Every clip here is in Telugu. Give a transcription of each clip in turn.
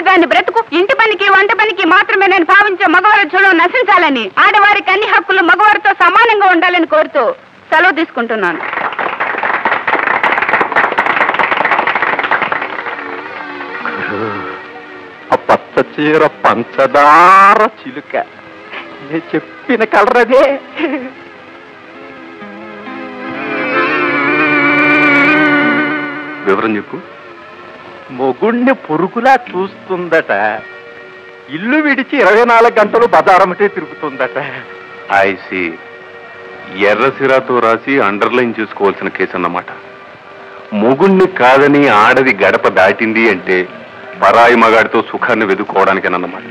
ఆడదాన్ని బ్రతుకు ఇంటి పనికి వంట పనికి మాత్రమే నేను భావించే మగవారి చూడడం నశించాలని, ఆడవారికి అన్ని హక్కులు మగవారితో సమానంగా ఉండాలని కోరుతూ సెలవు తీసుకుంటున్నాను. పచ్చ చీర పంచదార చిలుక నేను చెప్పిన కలరదే. వివరం చెప్పు. మొగుణ్ణి పురుగులా చూస్తుందట, ఇల్లు విడిచి 24 గంటలు బజారమటే తిరుగుతుందట. ఐసి ఎర్రసిరాతో రాసి అండర్లైన్ చేసుకోవాల్సిన కేసు అన్నమాట. మొగుణ్ణి కాదని ఆడది గడప దాటింది అంటే పరాయి మగాడితో సుఖాన్ని వెదుకోవడానికేనన్నమాట.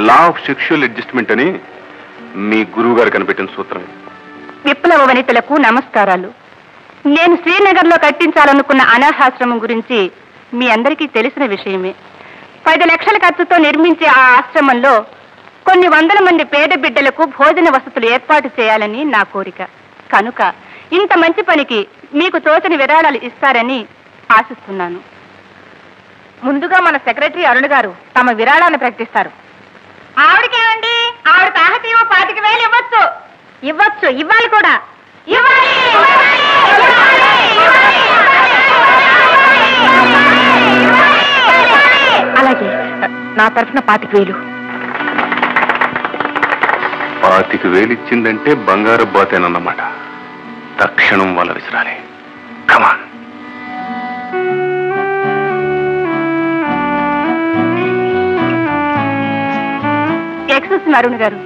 లా ఆఫ్ సెక్షువల్ అడ్జస్ట్మెంట్ అని మీ గురువు గారు కనిపెట్టిన సూత్రం. విప్లవ వనితలకు నమస్కారాలు. నేను శ్రీనగర్ లో కట్టించాలనుకున్న అనాథాశ్రమం గురించి మీ అందరికీ తెలిసిన విషయమే. 10 లక్షల ఖర్చుతో నిర్మించే ఆ ఆశ్రమంలో కొన్ని వందల మంది పేద బిడ్డలకు భోజన వసతులు ఏర్పాటు చేయాలని నా కోరిక. కనుక ఇంత మంచి పనికి మీకు తోచని విరాళాలు ఇస్తారని ఆశిస్తున్నాను. ముందుగా మన సెక్రటరీ అరుణ్ గారు తమ విరాళాన్ని ప్రకటిస్తారు. ఆవిడకేమండి, ఆవిడ తాహతీవో 25,000 ఇవ్వచ్చు. ఇవ్వచ్చు, ఇవ్వాలి కూడా. అలాగే నా తరఫున 25,000. 25,000 ఇచ్చిందంటే బంగారు బాతేనన్నమాట. తక్షణం వాళ్ళ విసిరాలి. కమాన్. ఎక్సెస్ అరుణ్ గారు,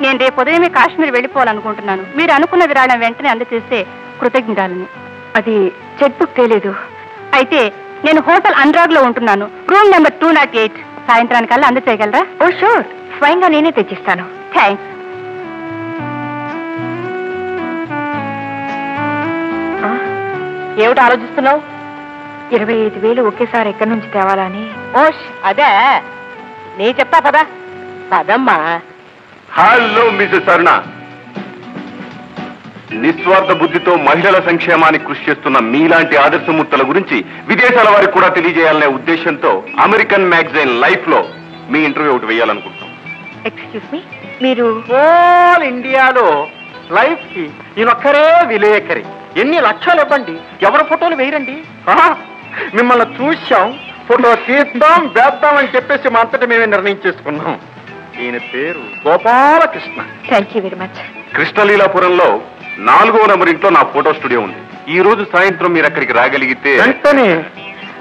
నేను రేపు ఉదయమే కాశ్మీర్ వెళ్ళిపోవాలనుకుంటున్నాను. మీరు అనుకున్న విరాళం వెంటనే అందజేస్తే కృతజ్ఞతలని. అది చెక్ బుక్ తెలియదు. అయితే నేను హోటల్ అనురాగ్ లో ఉంటున్నాను, రూమ్ నెంబర్ 208. సాయంత్రానికల్లా అందచేయగలరా? ఓ షూర్, స్వయంగా నేనే తెచ్చిస్తాను. థ్యాంక్స్. ఏమిటి ఆలోచిస్తున్నావు? 25,000 ఒకేసారి ఎక్కడి నుంచి తేవాలని. ఓష్, అదే నీ చెప్తా పదా. పదమ్మా. హలో మిసెస్ అరుణ. నిస్వార్థ బుద్ధితో మహిళల సంక్షేమానికి కృషి చేస్తున్న మీలాంటి ఆదర్శమూర్తుల గురించి విదేశాల వారికి కూడా తెలియజేయాలనే ఉద్దేశంతో అమెరికన్ మ్యాగజైన్ లైఫ్ లో మీ ఇంటర్వ్యూ ఒకటి వేయాలనుకుంటున్నాం. ఎక్స్క్యూజ్ మీ, మీరు హోల్ ఇండియాలో లైఫ్ కి ఈయనొక్కరే విలేకరి. ఎన్ని లక్షలు ఇవ్వండి, ఎవరి ఫోటోలు వేయరండి. మిమ్మల్ని చూశాం, ఫోటో తీద్దాం వేద్దాం అని చెప్పేసి మా అంతటా మేమే నిర్ణయం చేసుకున్నాం. ఈయన పేరు Gopalakrishna. Thank you very much. కృష్ణలీలాపురంలో 4వ నంబర్ ఇంట్లో నా ఫోటో స్టూడియో ఉంది. ఈ రోజు సాయంత్రం మీరు అక్కడికి రాగలిగితే వెంటనే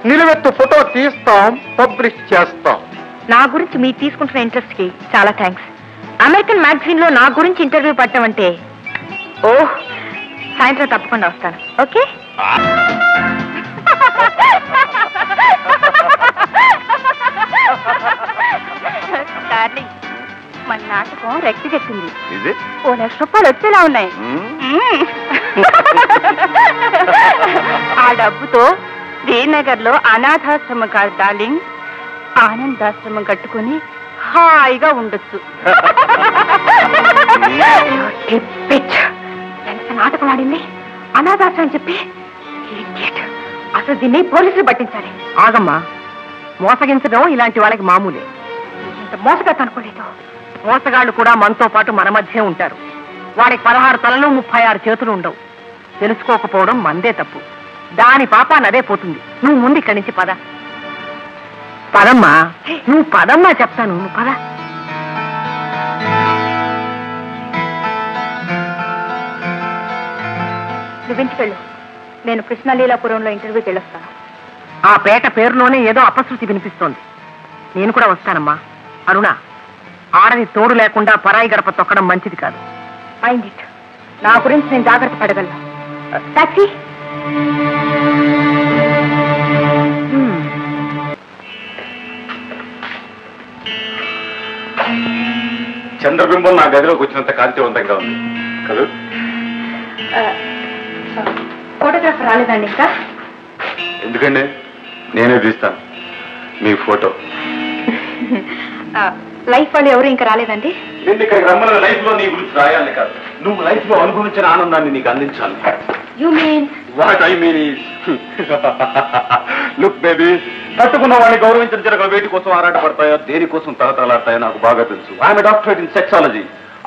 నిలువెత్తు ఫోటో తీస్తాం, పబ్లిష్ చేస్తాం. నా గురించి మీరు తీసుకుంటున్న ఇంట్రెస్ట్ కి చాలా థ్యాంక్స్. అమెరికన్ మ్యాగజైన్ లో నా గురించి ఇంటర్వ్యూ పట్టడం అంటే, ఓహ్, సాయంత్రం తప్పకుండా వస్తాను. ఓకే. డార్లింగ్, మన నాటకం రెక్కిగెట్టింది. ఓ ₹1,00,000 వచ్చేలా ఉన్నాయి. ఆ డబ్బుతో శ్రీనగర్ లో అనాథాశ్రమం కాదు డార్లింగ్, ఆనందాశ్రమం కట్టుకుని హాయిగా ఉండొచ్చు. ఎంత నాటకం ఆడింది. అనాథాశ్రమం చెప్పి అసలు దీన్ని పోలీసులు పట్టించాలి. ఆగమ్మా, మోసగించడం ఇలాంటి వాళ్ళకి మామూలే. ఇంత మోసగా కనుకోలేదు. మోసగాళ్ళు కూడా మనతో పాటు మన మధ్య ఉంటారు. వాడికి 16 తలలు 36 చేతులు ఉండవు. తెలుసుకోకపోవడం మందే తప్పు. దాని పాపాన్ని అదే పోతుంది. నువ్వు ముందు ఇక్కడి నుంచి పద. పదమ్మా, నువ్వు పదమ్మా, చెప్తాను. నువ్వు పద. నువ్వించి వెళ్ళు. నేను కృష్ణలీలాపురంలో ఇంటర్వ్యూకి వెళ్ళొస్తాను. ఆ పేట పేరులోనే ఏదో అపశృతి వినిపిస్తోంది. నేను కూడా వస్తానమ్మా. అరుణ, ఆడది తోడు లేకుండా పరాయి గడప తొక్కడం మంచిది కాదు. Mind it. నా గురించి నేను జాగ్రత్త పడగలను. టాక్సీ. చంద్రబింబం నా గదిలోకి వచ్చినంత కాంతివంతంగా ఉంది కదా. ఫోటోగ్రాఫర్ రాలేదండి ఇంకా? ఎందుకండి, నేనే తీస్తాను మీ ఫోటో. లైఫ్ వాళ్ళు ఎవరు ఇంకా రాలేదండి? నేను ఇక్కడికి రమ్మన్న లైఫ్ లో నీ గురించి రాయాలని కాదు, నువ్వు లైఫ్ లో అనుభవించిన ఆనందాన్ని నీకు అందించాలి. You mean? What I mean is, look baby, కట్టుకున్న వాడిని గౌరవించిన జరగ వేటి కోసం ఆరాటపడతాయో దేనికోసం తలతలాడతాయో నాకు బాగా తెలుసు. I'm doctorate in sexology.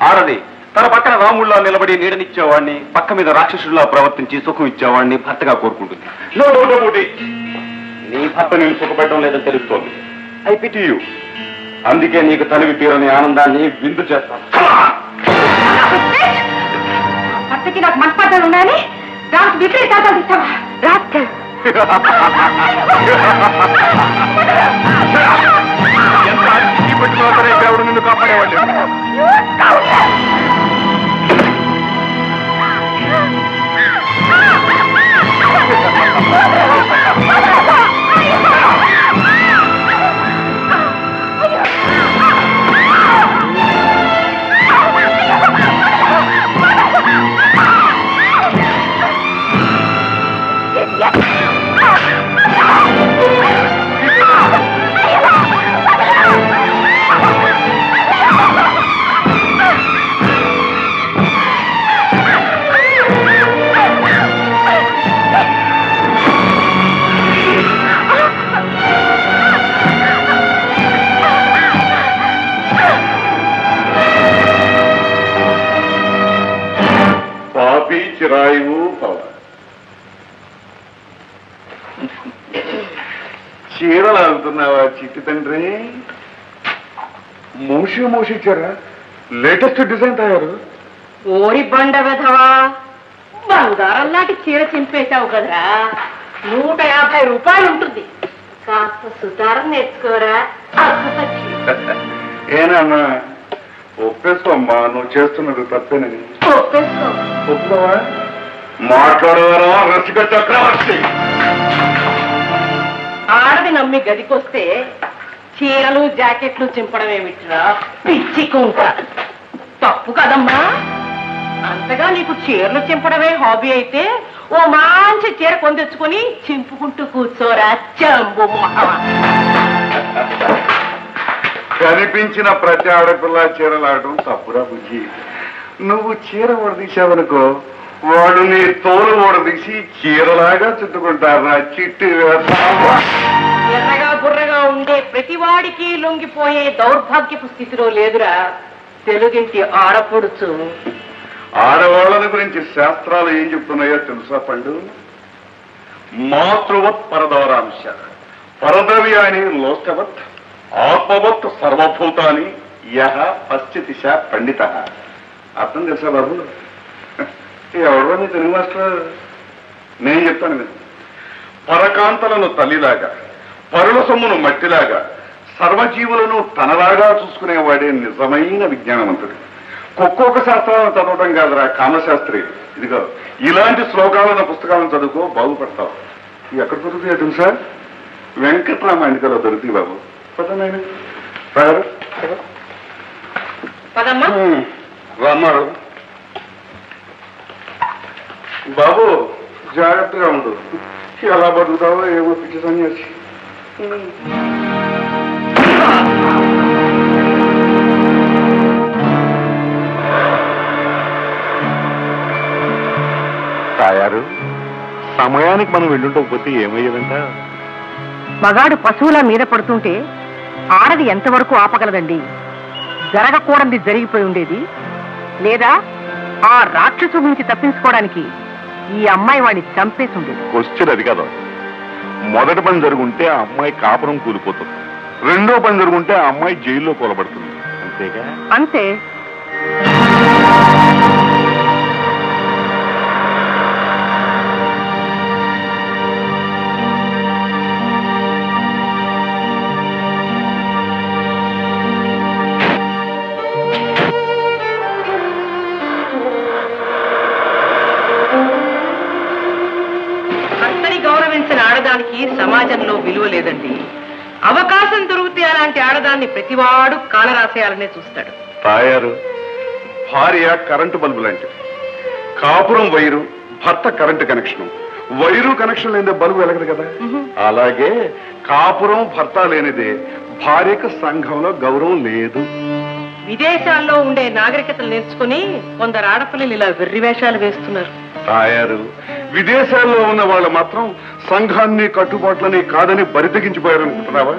ఆడది తన పక్కన రాముళ్ళ నిలబడి నీడనిచ్చేవాడిని, పక్క మీద రాక్షసుడిలా ప్రవర్తించి సుఖం ఇచ్చేవాడిని భర్తగా కోరుకుంటుంది. No doubt about it. నీ భర్త నేను సుఖపెట్టడం లేదని తెలుస్తోంది. I pity you. అందుకే నీకు తనివి తీరని ఆనందాన్ని విందు చేస్తాను. భర్తకి నాకు మనస్పర్ధలు ఉన్నాయని దానికి విపరీతాలు ఇస్తావా? ఎంత అరిచి పెట్టుకున్నా సరే దేవుడు నిన్ను కాపాడేవాళ్ళు. చిరాయువు పవ చీరలు అడుగుతున్నావా చిట్టి తండ్రి? మూసి ఇచ్చారా? లేటెస్ట్ డిజైన్ తయారు. ఓరి బండ వెధవా, బంగారం లాంటి చీర చింపేశావు కదరా. 150 రూపాయలు ఉంటుంది. కాస్త సుతారం నేర్చుకోరా. ఏనమ్మా ఒప్పేసుకోమ్మా, నువ్వు చేస్తున్నది తప్పేనని. ఒప్పుకోవా? మాట్లాడవారా రసిక చక్రవర్తి? ఆడది నమ్మి గదికొస్తే చీరలు జాకెట్లు చింపడం ఏమిట్రా పిచ్చికుంట. తప్పు కదమ్మా. అంతగా నీకు చీరలు చింపడమే హాబీ అయితే ఓ మంచి చీర కొందెచ్చుకొని చింపుకుంటూ కూర్చోరా చంబు మొహమా. కనిపించిన ప్రతి ఆడపిల్ల చీరలాడటం తప్పురా బుజ్జి. నువ్వు చీర ఓడదీశావనుకో, వాడు నీ తోలు ఓడదీసి చీరలాగా చుట్టుకుంటారా చిట్టి. ఎర్రగా బుర్రగా ఉండే ప్రతివాడికి లొంగిపోయే దౌర్భాగ్యపు స్థితిలో లేదురా తెలుగింటి ఆడపడుచు. ఆడవాళ్ళని గురించి శాస్త్రాలు ఏం చెప్తున్నాయో తెలుసా పండు? మాతృవత్ పరదవరాంశ పరదవ్యాని లోష్టవత్ ఆత్మవత్ సర్వభూతాని యహ పశ్చితిశ పండిత. అర్థం తెలుసా బాబు? ఎవరో నీ తెలుగు మాస్టర్. నేను చెప్తాను మీరు. పరకాంతలను తల్లిలాగా, పరుల సొమ్మును మట్టిలాగా, సర్వజీవులను తనలాగా చూసుకునేవాడే నిజమైన విజ్ఞానవంతుడు. ఒక్కొక్క శాస్త్రాలను చదవటం కాదురా కామశాస్త్రి. ఇదిగో ఇలాంటి శ్లోకాలను పుస్తకాలను చదువుకో, బాగుపడతావు. ఎక్కడ దొరుకుతాయో తెలుసా? వెంకటరామాయణికలో దొరుకుతాయి బాబు. పదనాయన రామాడు. బాబు జాగ్రత్తగా ఉండు. ఎలా బతుకుతావో ఏమో పిచ్చి సన్యాసి. తాయారు సమయానికి మనం వెళ్ళుండకపోతే ఏమయ్యేదంట? మగాడు పశువుల మీద పడుతుంటే ఆడది ఎంతవరకు ఆపగలదండి? జరగకూడదు జరిగిపోయి ఉండేది. లేదా ఆ రాక్షసు నుంచి తప్పించుకోవడానికి ఈ అమ్మాయి వాడిని చంపేసి ఉండేది. క్వశ్చన్ అది కదా. మొదటి పని జరుగుంటే ఆ అమ్మాయి కాపురం కూలిపోతుంది, రెండో పని జరుగుంటే ఆ అమ్మాయి జైల్లో కూలబడుతుంది. అంతేగా? అంతే. ఆడదానికి సమాజంలో విలువ లేదండి. అవకాశం దొరికితే అలాంటి ఆడదాన్ని ప్రతివాడు కాలరాసేయాలనే చూస్తాడు. తాయారు భార్య కరెంటు బల్బు లాంటిది. కాపురం వైరు, భర్త కరెంటు కనెక్షన్. వైరు కనెక్షన్ లేనిదే బల్బు వెలగదు కదా. అలాగే కాపురం భర్త లేనిదే భార్యకు సంఘంలో గౌరవం లేదు. విదేశాల్లో ఉండే నాగరికతలు నేర్చుకుని కొందరు ఆడపిల్లలు ఇలా వెర్రి వేషాలు వేస్తున్నారు. తాయారు విదేశాల్లో ఉన్న వాళ్ళు మాత్రం సంఘాన్ని కట్టుబాట్లని కాదని బరితెగించిపోయారనుకుంటున్నావా?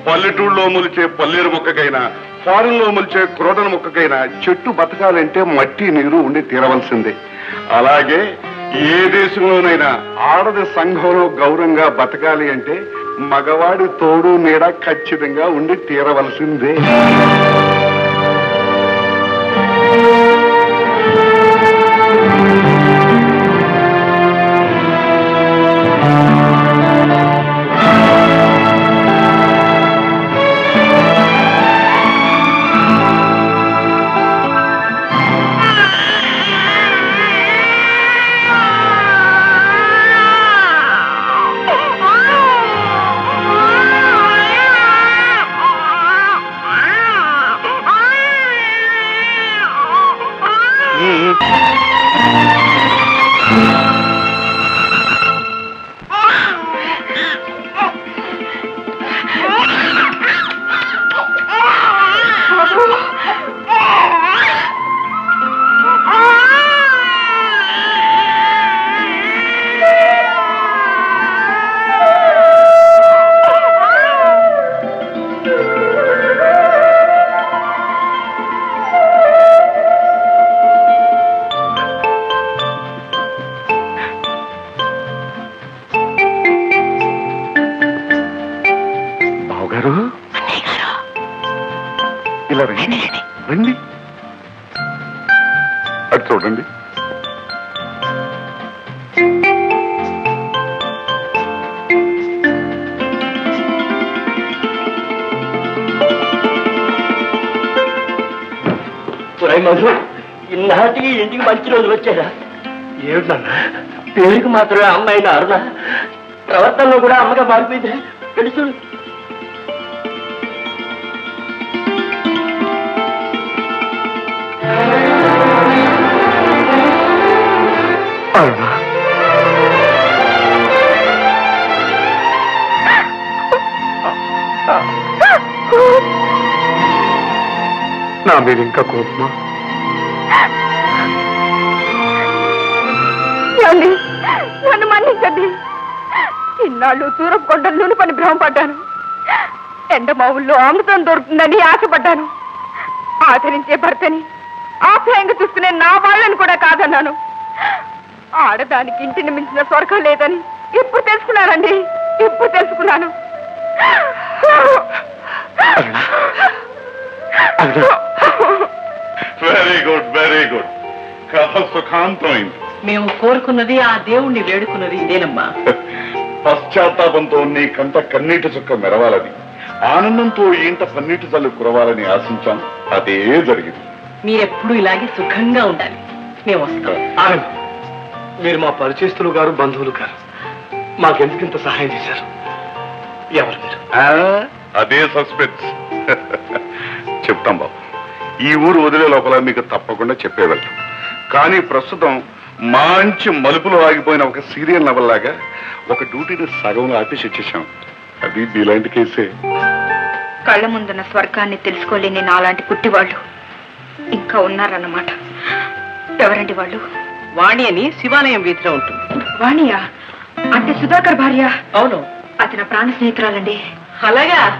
పల్లెటూళ్ళలో మొలిచే పల్లేరు మొక్కకైనా ఫారెన్ లో మొలిచే క్రోడన మొక్కకైనా చెట్టు బతకాలంటే మట్టి నీరు ఉండి తీరవలసిందే. అలాగే ఏ దేశంలోనైనా ఆడది సంఘంలో గౌరవంగా బతకాలి అంటే మగవాడి తోడు నీడ ఖచ్చితంగా ఉండి తీరవలసిందే. ఇలా రండి, అటు చూడండి. మధు, ఇన్నాటికి ఇంటికి మంచి రోజులు వచ్చారా? ఏమిటన్నా పేరుకి మాత్రమే అమ్మాయిన అరుణ, ప్రవర్తనలో కూడా అమ్మగా మారిపోయింది. తెలుసు నా మీద ఇంకా కోపమా? నన్ను మన్నించండి. ఇన్నాళ్ళు తూరపు కొండలు నూనె పని భ్రమపడ్డాను. ఎండమావుల్లో అమృతం దొరుకుతుందని ఆశపడ్డాను. ఆచరించే భర్తని ఆప్యాయంగా చూసుకునే నా వాళ్ళని కూడా కాదన్నాను. ఆడదానికి ఇంటిని మించిన స్వర్గం లేదని ఇప్పుడు తెలుసుకున్నానండి. ఇప్పుడు తెలుసుకున్నాను. Very good, very good. కథ సుఖాంతమైంది. మేము కోరుకున్నది, ఆ దేవుణ్ణి వేడుకున్నది ఇదేనమ్మా. పశ్చాత్తాపంతో నీ కంట కన్నీటి చుక్క మెరవాలని, ఆనందంతో ఇంట పన్నీటి చల్లు కురవాలని ఆశించాం. అదే జరిగింది. మీరెప్పుడు ఇలాగే సుఖంగా ఉండాలి. మేము వస్తాం. మీరు మా పరిచయస్తులు గారు, బంధువులు గారు. మాకెందుకింత సహాయం చేశారు? ఎవరు మీరు? అదే సస్పెన్స్. చెప్తాం బాబు. ఈ ఊరు వదిలే లోపల మీకు తప్పకుండా చెప్పే వెళ్తాం. కానీ ప్రస్తుతం మంచి మలుపులో ఆగిపోయిన ఒక సీరియల్ నవల్ లాగా ఒక డ్యూటీని సగంలో ఆపేసి వచ్చేసాం. అది ఇలాంటి కేసే. కళ్ళ ముందున్న స్వర్గాన్ని తెలుసుకోలేని నాలాంటి పుట్టివాళ్ళు ఇంకా ఉన్నారన్నమాట. ఎవరండి వాళ్ళు? వాణి అని శివాలయం వీధిలో ఉంటుంది. వాణియా? అంటే సుధాకర్ భార్య? అవును, అతని ప్రాణ స్నేహితురాలండి. అలాగా?